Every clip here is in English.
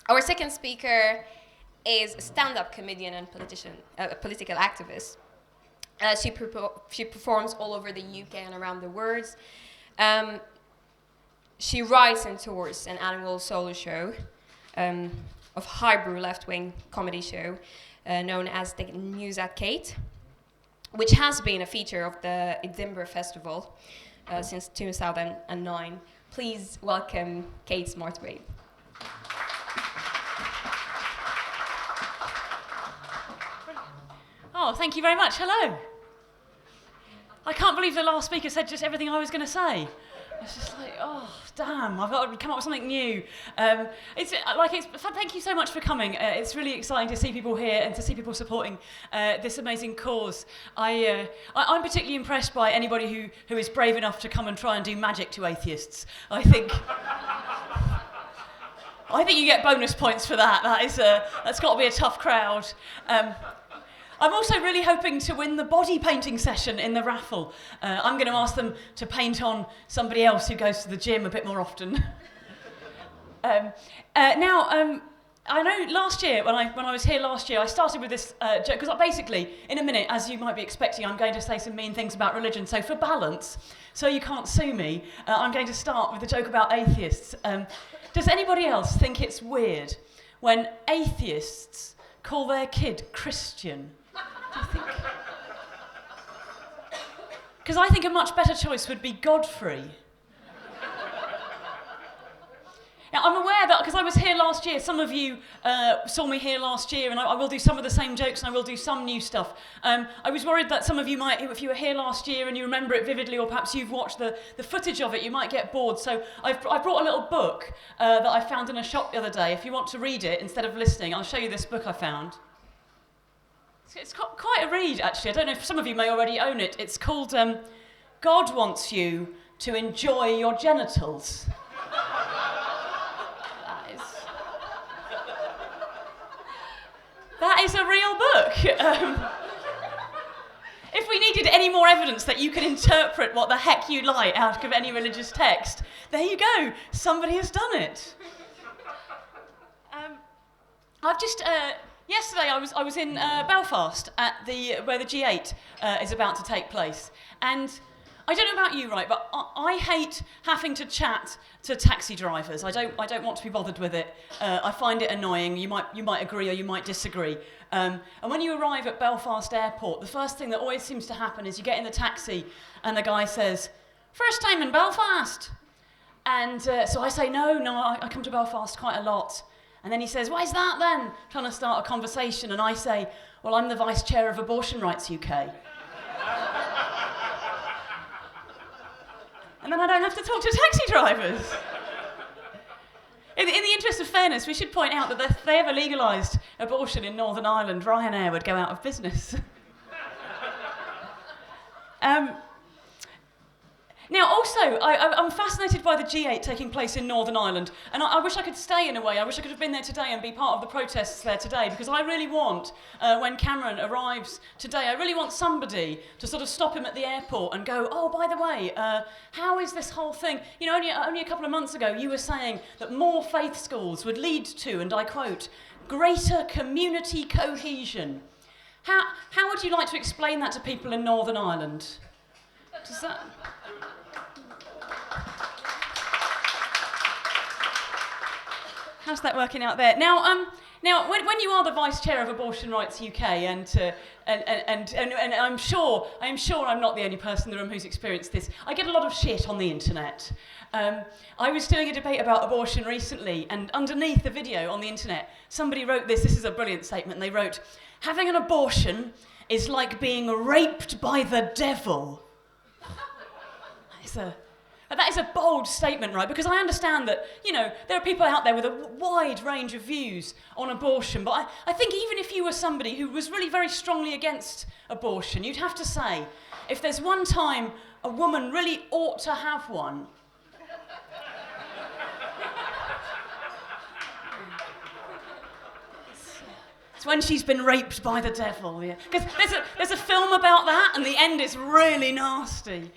Our second speaker is a stand-up comedian and political activist. She performs all over the UK and around the world. She writes and tours an annual solo show of highbrow left-wing comedy show known as the News at Kate, which has been a feature of the Edinburgh Festival since 2009. Please welcome Kate Smurthwaite. Oh, thank you very much. Hello. I can't believe the last speaker said just everything I was going to say. It's just like, oh, damn, I've got to come up with something new. Thank you so much for coming. It's really exciting to see people here and to see people supporting this amazing cause. I'm particularly impressed by anybody who is brave enough to come and try and do magic to atheists. I think you get bonus points for that. That's got to be a tough crowd. I'm also really hoping to win the body painting session in the raffle. I'm going to ask them to paint on somebody else who goes to the gym a bit more often. I know last year, when I was here last year, I started with this joke, because basically, in a minute, as you might be expecting, I'm going to say some mean things about religion. So for balance, so you can't sue me, I'm going to start with a joke about atheists. Does anybody else think it's weird when atheists call their kid Christian? Because I think a much better choice would be Godfrey. Now, I'm aware that, because I was here last year, some of you saw me here last year, and I will do some of the same jokes, and I will do some new stuff. I was worried that some of you might, if you were here last year and you remember it vividly, or perhaps you've watched the footage of it, you might get bored. So I brought a little book that I found in a shop the other day. If you want to read it instead of listening, I'll show you this book I found. It's quite a read, actually. I don't know if some of you may already own it. It's called God Wants You to Enjoy Your Genitals. That is a real book. If we needed any more evidence that you can interpret what the heck you like out of any religious text, there you go. Somebody has done it. Yesterday I was in Belfast at where the G8 is about to take place, and I don't know about you, right, but I hate having to chat to taxi drivers. I don't want to be bothered with it. I find it annoying. You might agree or you might disagree. And when you arrive at Belfast Airport, the first thing that always seems to happen is you get in the taxi and the guy says, "First time in Belfast?" And so I say, no, I come to Belfast quite a lot. And then he says, "Why is that then?" Trying to start a conversation. And I say, "Well, I'm the Vice Chair of Abortion Rights UK." And then I don't have to talk to taxi drivers. In the interest of fairness, we should point out that if they ever legalised abortion in Northern Ireland, Ryanair would go out of business. Now, also, I'm fascinated by the G8 taking place in Northern Ireland, and I wish I could stay in a way. I wish I could have been there today and be part of the protests there today, because I really want, when Cameron arrives today, I really want somebody to sort of stop him at the airport and go, "Oh, by the way, how is this whole thing? You know, only a couple of months ago, you were saying that more faith schools would lead to, and I quote, greater community cohesion. How would you like to explain that to people in Northern Ireland?" Does that... How's that working out there? Now, when you are the Vice Chair of Abortion Rights UK, and I'm sure I'm not the only person in the room who's experienced this. I get a lot of shit on the internet. I was doing a debate about abortion recently, and underneath the video on the internet, somebody wrote this. This is a brilliant statement. They wrote, "Having an abortion is like being raped by the devil." That is a bold statement, right? Because I understand that, you know, there are people out there with a wide range of views on abortion, but I think even if you were somebody who was really very strongly against abortion, you'd have to say, if there's one time a woman really ought to have one, it's when she's been raped by the devil. Yeah. Because there's a film about that, and the end is really nasty.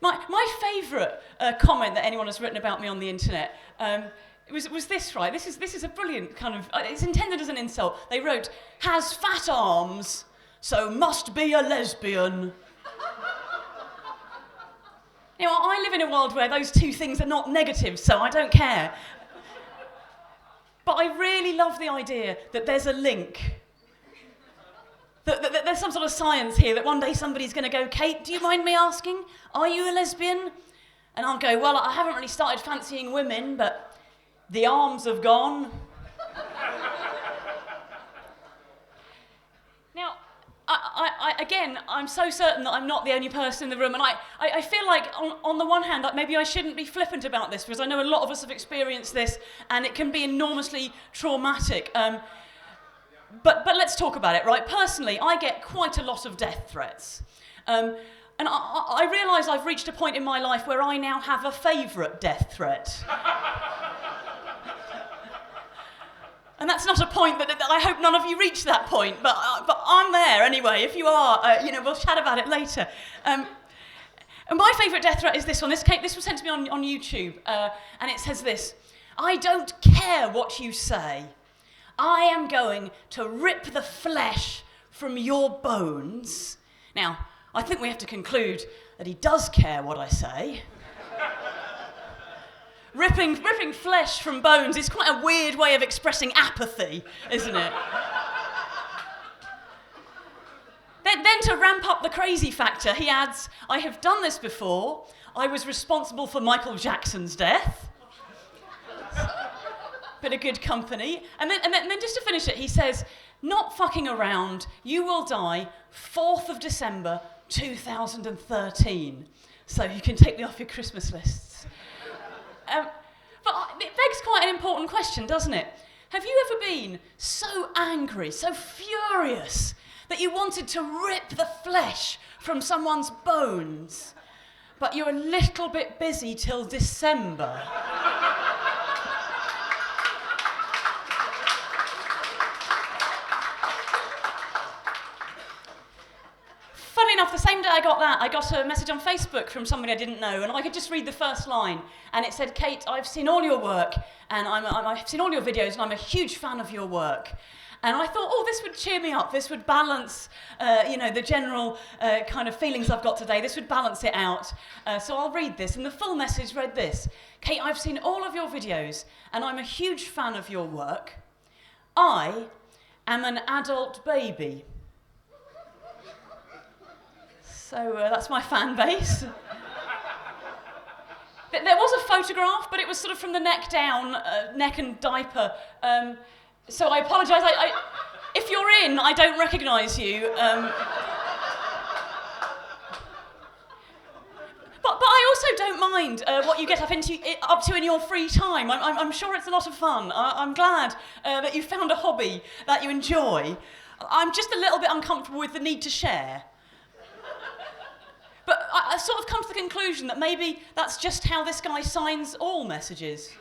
My favourite comment that anyone has written about me on the internet was this right? This is a brilliant kind of. It's intended as an insult. They wrote, "Has fat arms, so must be a lesbian." Now, I live in a world where those two things are not negative, so I don't care. But I really love the idea that there's a link. That there's some sort of science here, that one day somebody's going to go, "Kate, do you mind me asking, are you a lesbian?" And I'll go, "Well, I haven't really started fancying women, but the arms have gone." Now, again, I'm so certain that I'm not the only person in the room, and I feel like, on the one hand, that maybe I shouldn't be flippant about this, because I know a lot of us have experienced this, and it can be enormously traumatic. But let's talk about it, right? Personally, I get quite a lot of death threats. And I realise I've reached a point in my life where I now have a favourite death threat. And that's not a point that I hope none of you reach that point, but I'm there anyway. If you are, we'll chat about it later. And my favourite death threat is this one. This was sent to me on YouTube, and it says this: "I don't care what you say. I am going to rip the flesh from your bones." Now, I think we have to conclude that he does care what I say. Ripping flesh from bones is quite a weird way of expressing apathy, isn't it? Then to ramp up the crazy factor, he adds, "I have done this before. I was responsible for Michael Jackson's death." Bit of good company. And then just to finish it, he says, "Not fucking around, you will die 4th of December 2013. So you can take me off your Christmas lists." But it begs quite an important question, doesn't it? Have you ever been so angry, so furious, that you wanted to rip the flesh from someone's bones, but you're a little bit busy till December? Funny enough, the same day I got that, I got a message on Facebook from somebody I didn't know, and I could just read the first line, and it said, "Kate, I've seen all your work, and I've seen all your videos, and I'm a huge fan of your work." And I thought, oh, this would cheer me up, this would balance, the general kind of feelings I've got today, this would balance it out. So I'll read this, and the full message read this: "Kate, I've seen all of your videos, and I'm a huge fan of your work. I am an adult baby." So that's my fan base. There was a photograph, but it was sort of from the neck down, neck and diaper. So I apologise. If you're in, I don't recognise you. But I also don't mind what you get up to in your free time. I'm sure it's a lot of fun. I'm glad that you found a hobby that you enjoy. I'm just a little bit uncomfortable with the need to share. But I've sort of come to the conclusion that maybe that's just how this guy signs all messages.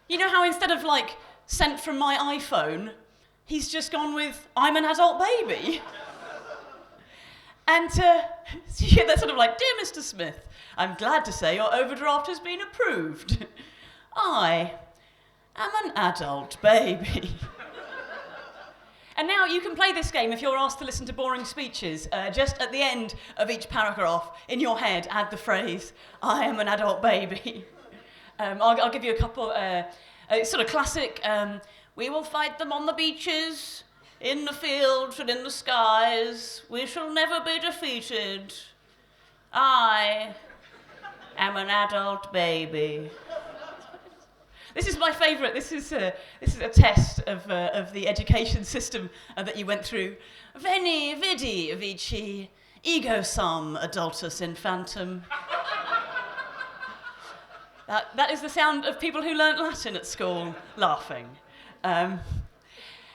You know how instead of, sent from my iPhone, he's just gone with, "I'm an adult baby." And you hear that sort of "Dear Mr. Smith, I'm glad to say your overdraft has been approved. I am an adult baby." And now you can play this game if you're asked to listen to boring speeches. Just at the end of each paragraph, in your head, add the phrase, "I am an adult baby." I'll give you a couple, sort of classic, "We will fight them on the beaches, in the fields and in the skies. We shall never be defeated. I am an adult baby." This is my favourite. This is a test of the education system that you went through. "Veni, vidi, vici, ego sum adultus infantum." That is the sound of people who learnt Latin at school laughing.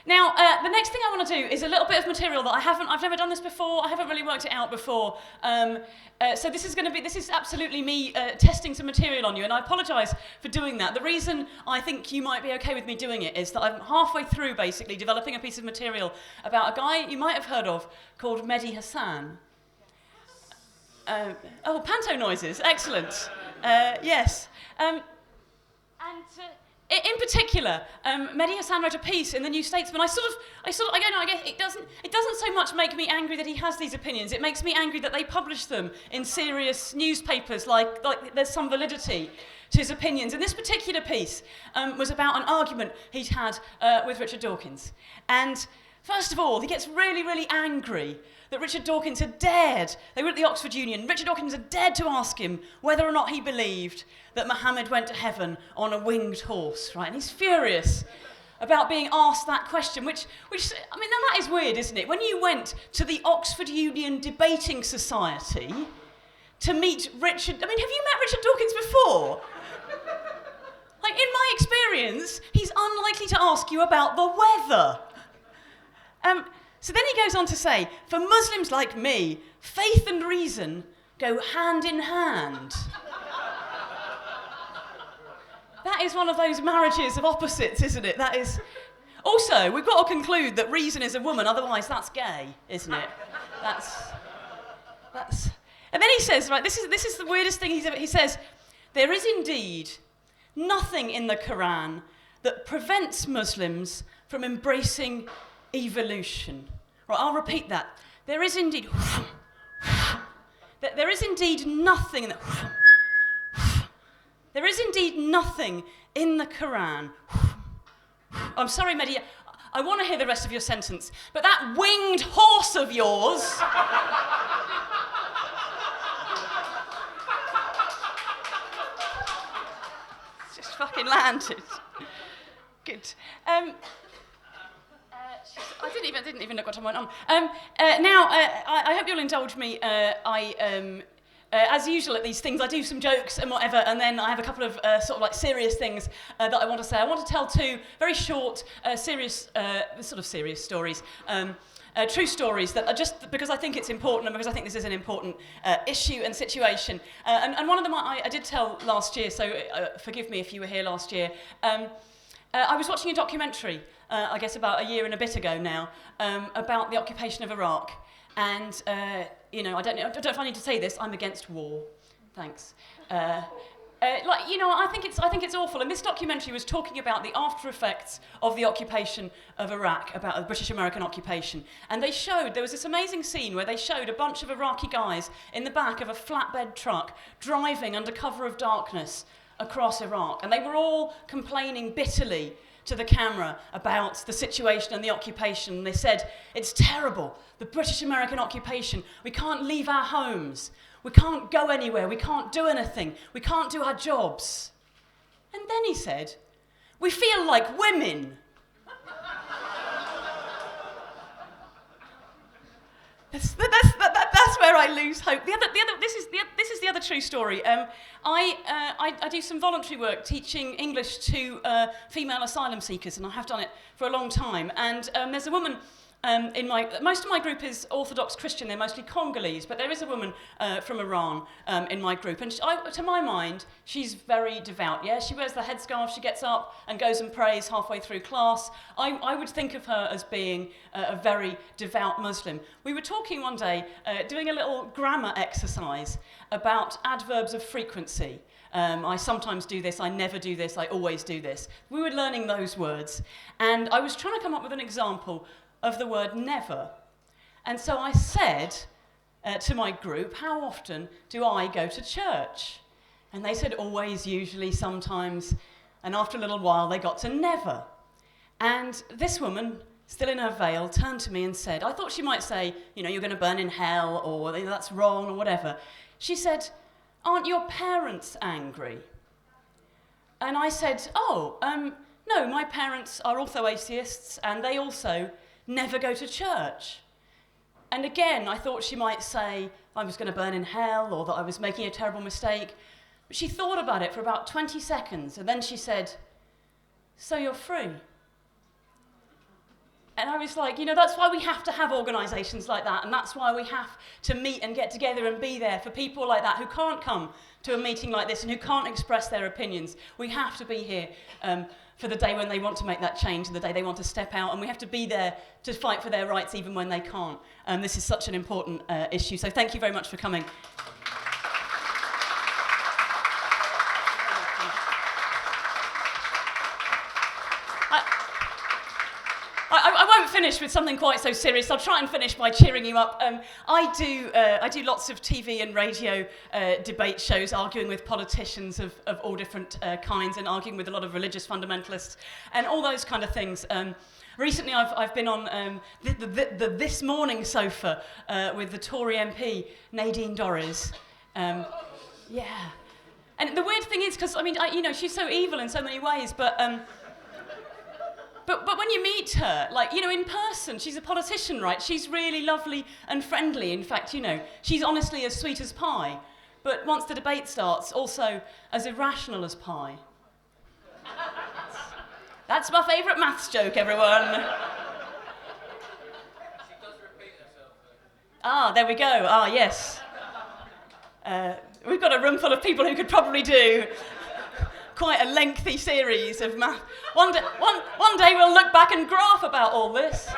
Now, the next thing I want to do is a little bit of material that I've never done this before, I haven't really worked it out before. So this is absolutely me testing some material on you, and I apologise for doing that. The reason I think you might be okay with me doing it is that I'm halfway through, basically, developing a piece of material about a guy you might have heard of called Mehdi Hassan. Panto noises, excellent. Yes. And And in particular, Mehdi Hasan wrote a piece in the New Statesman. I don't know. I guess it doesn't so much make me angry that he has these opinions. It makes me angry that they publish them in serious newspapers, like there's some validity to his opinions. And this particular piece was about an argument he'd had with Richard Dawkins. And first of all, he gets really, really angry that Richard Dawkins had dared, they were at the Oxford Union, Richard Dawkins had dared to ask him whether or not he believed that Muhammad went to heaven on a winged horse, right? And he's furious about being asked that question, which I mean, now that is weird, isn't it? When you went to the Oxford Union Debating Society to meet Richard, I mean, have you met Richard Dawkins before? Like, in my experience, he's unlikely to ask you about the weather. So then he goes on to say, for Muslims like me, faith and reason go hand in hand. That is one of those marriages of opposites, isn't it? That is. Also, we've got to conclude that reason is a woman, otherwise that's gay, isn't it? That's. And then he says, right, this is the weirdest thing he says, there is indeed nothing in the Quran that prevents Muslims from embracing evolution. Right, I'll repeat that. There is indeed nothing in the Quran. I'm sorry, Mehdi, I want to hear the rest of your sentence, but that winged horse of yours just fucking landed. Good. I didn't even know what time went on. Now, I hope you'll indulge me. As usual at these things, I do some jokes and whatever, and then I have a couple of sort of like serious things that I want to say. I want to tell two very short, serious stories. True stories that are just because I think it's important and because I think this is an important issue and situation. And one of them I did tell last year, so forgive me if you were here last year. I was watching a documentary, I guess about a year and a bit ago now, about the occupation of Iraq. And, you know, I don't know if I need to say this, I'm against war. Thanks. I think it's awful. And this documentary was talking about the after effects of the occupation of Iraq, about the British-American occupation. And there was this amazing scene where they showed a bunch of Iraqi guys in the back of a flatbed truck driving under cover of darkness across Iraq. And they were all complaining bitterly to the camera about the situation and the occupation. And they said, it's terrible, the British-American occupation. We can't leave our homes. We can't go anywhere. We can't do anything. We can't do our jobs. And then he said, we feel like women. That's where I lose hope. This is the other true story. I do some voluntary work teaching English to female asylum seekers, and I have done it for a long time. And there's a woman most of my group is Orthodox Christian. They're mostly Congolese, but there is a woman from Iran in my group, and to my mind, she's very devout. Yeah, she wears the headscarf. She gets up and goes and prays halfway through class. I would think of her as being a very devout Muslim. We were talking one day, doing a little grammar exercise about adverbs of frequency. I sometimes do this, I never do this, I always do this. We were learning those words, and I was trying to come up with an example of the word never. And so I said to my group, how often do I go to church? And they said always, usually, sometimes. And after a little while, they got to never. And this woman, still in her veil, turned to me and said, I thought she might say, you know, you're going to burn in hell, or that's wrong, or whatever. She said, aren't your parents angry? And I said, no, my parents are also atheists, and they also never go to church. And again, I thought she might say I was going to burn in hell or that I was making a terrible mistake. But she thought about it for about 20 seconds, and then she said, so you're free. And I was like, you know, that's why we have to have organisations like that, and that's why we have to meet and get together and be there for people like that who can't come to a meeting like this and who can't express their opinions. We have to be here for the day when they want to make that change and the day they want to step out, and we have to be there to fight for their rights even when they can't. This is such an important issue, so thank you very much for coming. finish with something quite so serious. I'll try and finish by cheering you up. I do lots of TV and radio debate shows, arguing with politicians of all different kinds, and arguing with a lot of religious fundamentalists, and all those kind of things. Recently, I've been on the This Morning sofa with the Tory MP Nadine Dorries. Yeah, and the weird thing is, because I mean, she's so evil in so many ways, but when you meet her, like, in person, she's a politician, right? She's really lovely and friendly. In fact, she's honestly as sweet as pie. But once the debate starts, also as irrational as pie. That's my favourite maths joke, everyone. She does repeat herself, though. Ah, there we go. Ah, yes. We've got a room full of people who could probably do quite a lengthy series of math. One day we'll look back and graph about all this.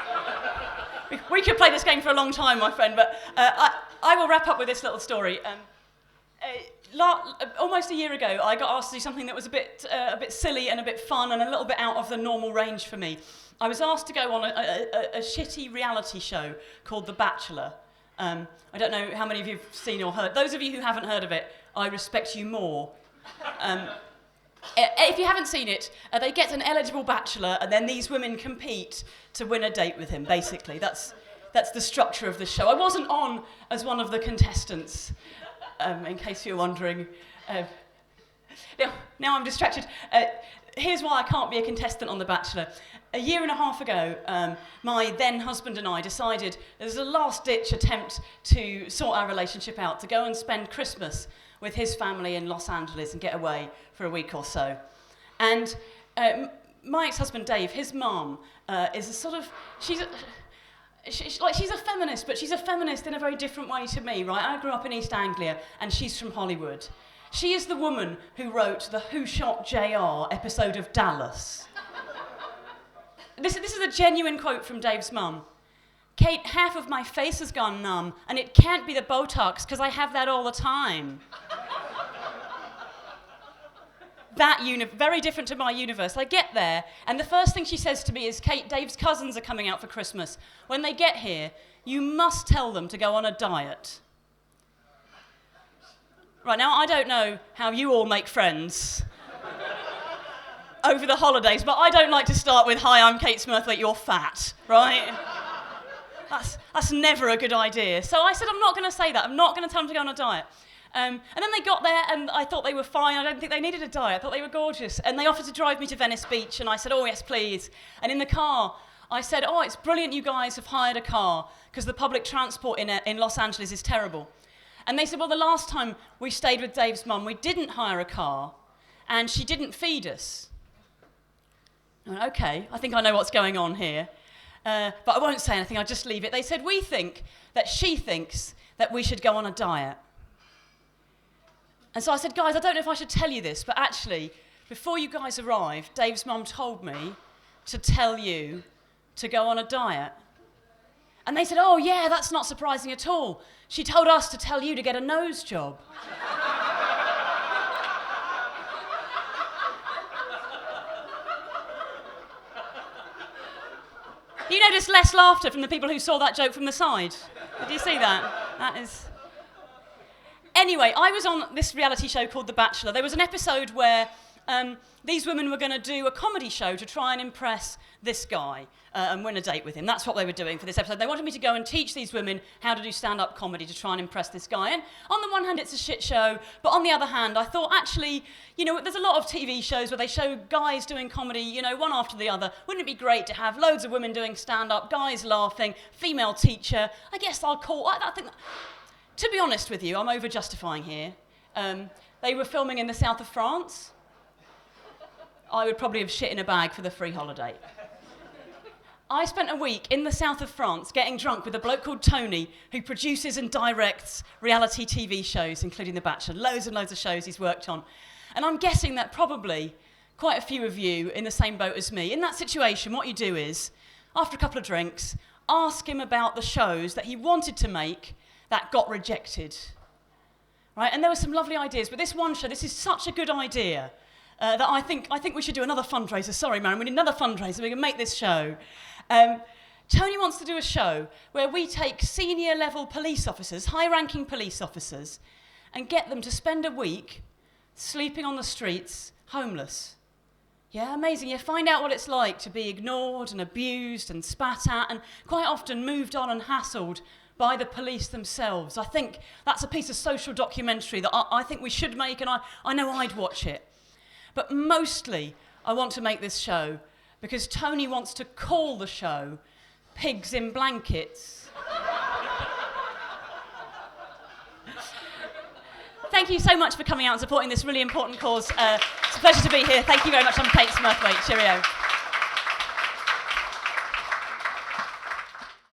We could play this game for a long time, my friend, but I will wrap up with this little story. Almost a year ago, I got asked to do something that was a bit silly and a bit fun and a little bit out of the normal range for me. I was asked to go on a shitty reality show called The Bachelor. I don't know how many of you have seen or heard. Those of you who haven't heard of it, I respect you more. If you haven't seen it, they get an eligible bachelor, and then these women compete to win a date with him, basically. That's the structure of the show. I wasn't on as one of the contestants, in case you're wondering. Now I'm distracted. Here's why I can't be a contestant on The Bachelor. A year and a half ago, my then husband and I decided, as a last-ditch attempt to sort our relationship out, to go and spend Christmas with his family in Los Angeles and get away for a week or so. And my ex-husband Dave, his mum, is a sort of, she's a feminist, but she's a feminist in a very different way to me, right? I grew up in East Anglia, and she's from Hollywood. She is the woman who wrote the Who Shot JR episode of Dallas. This is a genuine quote from Dave's mum. Kate, half of my face has gone numb, and it can't be the Botox, because I have that all the time. Very different to my universe. I get there, and the first thing she says to me is, Kate, Dave's cousins are coming out for Christmas. When they get here, you must tell them to go on a diet. Right, now I don't know how you all make friends over the holidays, but I don't like to start with, hi, I'm Kate Smurthwaite, you're fat, right? That's never a good idea. So I said, I'm not going to say that. I'm not going to tell them to go on a diet. And then they got there, and I thought they were fine. I don't think they needed a diet. I thought they were gorgeous. And they offered to drive me to Venice Beach, and I said, oh, yes, please. And in the car, I said, oh, it's brilliant you guys have hired a car, because the public transport in Los Angeles is terrible. And they said, well, the last time we stayed with Dave's mum, we didn't hire a car, and she didn't feed us. I went, okay, I think I know what's going on here. But I won't say anything, I'll just leave it. They said, we think that she thinks that we should go on a diet. And so I said, guys, I don't know if I should tell you this, but actually, before you guys arrived, Dave's mum told me to tell you to go on a diet. And they said, oh, yeah, that's not surprising at all. She told us to tell you to get a nose job. You noticed less laughter from the people who saw that joke from the side. Did you see that? That is... Anyway, I was on this reality show called The Bachelor. There was an episode where these women were going to do a comedy show to try and impress this guy and win a date with him. That's what they were doing for this episode. They wanted me to go and teach these women how to do stand-up comedy to try and impress this guy. And on the one hand, it's a shit show, but on the other hand, I thought, actually, there's a lot of TV shows where they show guys doing comedy, one after the other. Wouldn't it be great to have loads of women doing stand-up, guys laughing, female teacher? I guess I'll call... I think... To be honest with you, I'm over-justifying here. They were filming in the south of France. I would probably have shit in a bag for the free holiday. I spent a week in the south of France getting drunk with a bloke called Tony, who produces and directs reality TV shows, including The Bachelor. Loads and loads of shows he's worked on. And I'm guessing that probably quite a few of you in the same boat as me. In that situation, what you do is, after a couple of drinks, ask him about the shows that he wanted to make that got rejected, right? And there were some lovely ideas, but this one show, this is such a good idea that I think we should do another fundraiser. Sorry, Marion, we need another fundraiser. We can make this show. Tony wants to do a show where we take senior level police officers, high-ranking police officers, and get them to spend a week sleeping on the streets, homeless. Yeah, amazing. You find out what it's like to be ignored and abused and spat at and quite often moved on and hassled by the police themselves. I think that's a piece of social documentary that I think we should make, and I know I'd watch it. But mostly, I want to make this show because Tony wants to call the show Pigs in Blankets. Thank you so much for coming out and supporting this really important cause. It's a pleasure to be here. Thank you very much. I'm Kate Smurthwaite. Cheerio.